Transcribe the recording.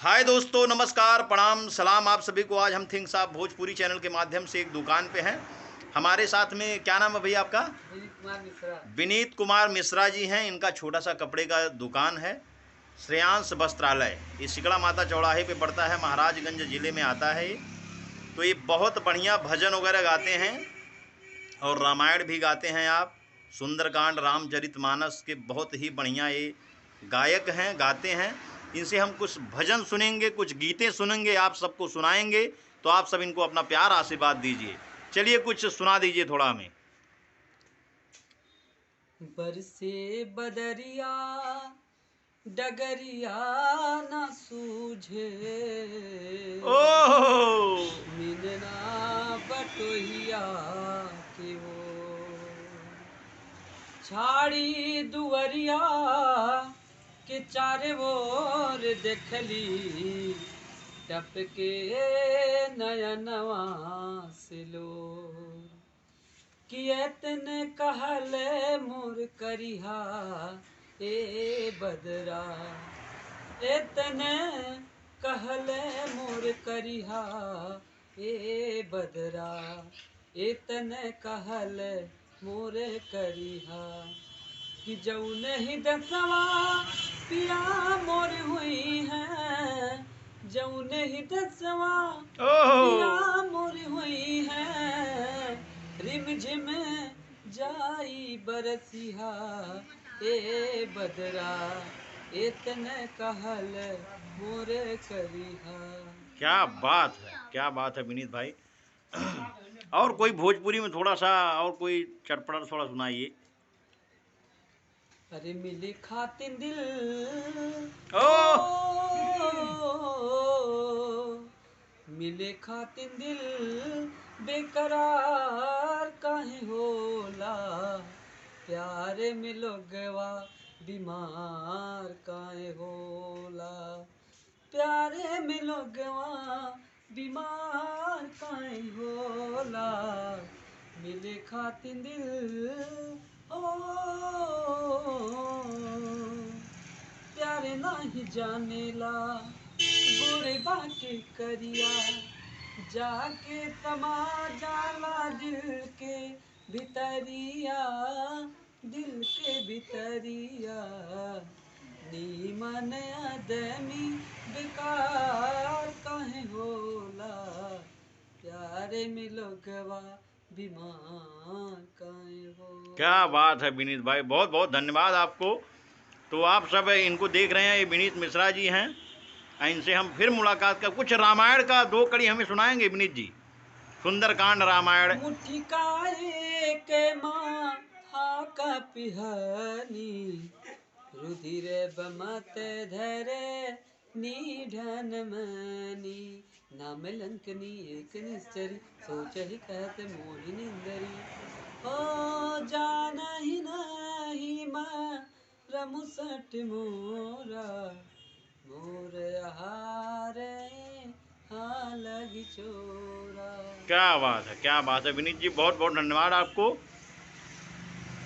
हाय दोस्तों, नमस्कार, प्रणाम, सलाम आप सभी को। आज हम थिंक साहब भोजपुरी चैनल के माध्यम से एक दुकान पे हैं। हमारे साथ में क्या नाम है भैया आपका? विनीत कुमार मिश्रा। विनीत कुमार मिश्रा जी हैं। इनका छोटा सा कपड़े का दुकान है, श्रेयांश वस्त्रालय। ये शिकड़ा माता चौराहे पे पड़ता है, महाराजगंज ज़िले में आता है ये। तो ये बहुत बढ़िया भजन वगैरह गाते हैं और रामायण भी गाते हैं। आप सुंदरकांड, रामचरितमानस के बहुत ही बढ़िया ये गायक हैं, गाते हैं। इनसे हम कुछ भजन सुनेंगे, कुछ गीतें सुनेंगे, आप सबको सुनाएंगे। तो आप सब इनको अपना प्यार आशीर्वाद दीजिए। चलिए कुछ सुना दीजिए थोड़ा हमें। बरसे बदरिया डगरिया न सूझे, ओह, मिलना बटोहिया के वो छाड़ी दुवरिया के चारे ओर देखली, टपके नयनवा से लो कियतन कहले मोर करिहा ए बदरा, एतने कहले मोर करिहा ए बदरा, एतने कहले मोर करिहा कि जौन ही दसवा पिया मोर हुई है, जौन ही दसवा पिया ओह, मोर हुई है, रिम झिम जाई बरसिहा ए बदरा, इतने कहल मोर करिहा। क्या बात है, क्या बात है विनीत भाई। और कोई भोजपुरी में थोड़ा सा और कोई चटपटा थोड़ा सुनाइए। अरे मिले खातिन दिल ओ, ओह, मिले खातिन दिल बेकरार काहे होला, प्यारे में लोगवा बीमार काहे होला, प्यारे में लोगवा बीमार काहे होला, मिले खातिन दिल ओ, प्यारे नाही जानेला गोरे बाके करिया, जाके तमा जाला दिल के भितरिया, दिल के भितरिया, नीमन आदमी बेकार काहे होला, प्यारे में लोगवा बीमार काहे क्या होला। बात है विनीत भाई, बहुत बहुत धन्यवाद आपको। तो आप सब इनको देख रहे हैं, ये विनीत मिश्रा जी हैं। इनसे हम फिर मुलाकात कर, कुछ रामायण का दो कड़ी हमें सुनाएंगे विनीत जी, सुंदरकांड रामायण। मुट्ठी काए के माथा का पिहनी, रुधिर बमत धरे निधन मनी, नाम लंकनी एक निश्चरी, सोच ही कहत मोहि निंदरी, ओ जान ही नहीं रमुसट मोरा, मोर हारे हाँ लगी चोरा। क्या बात है, क्या बात है विनीत जी, बहुत बहुत धन्यवाद आपको।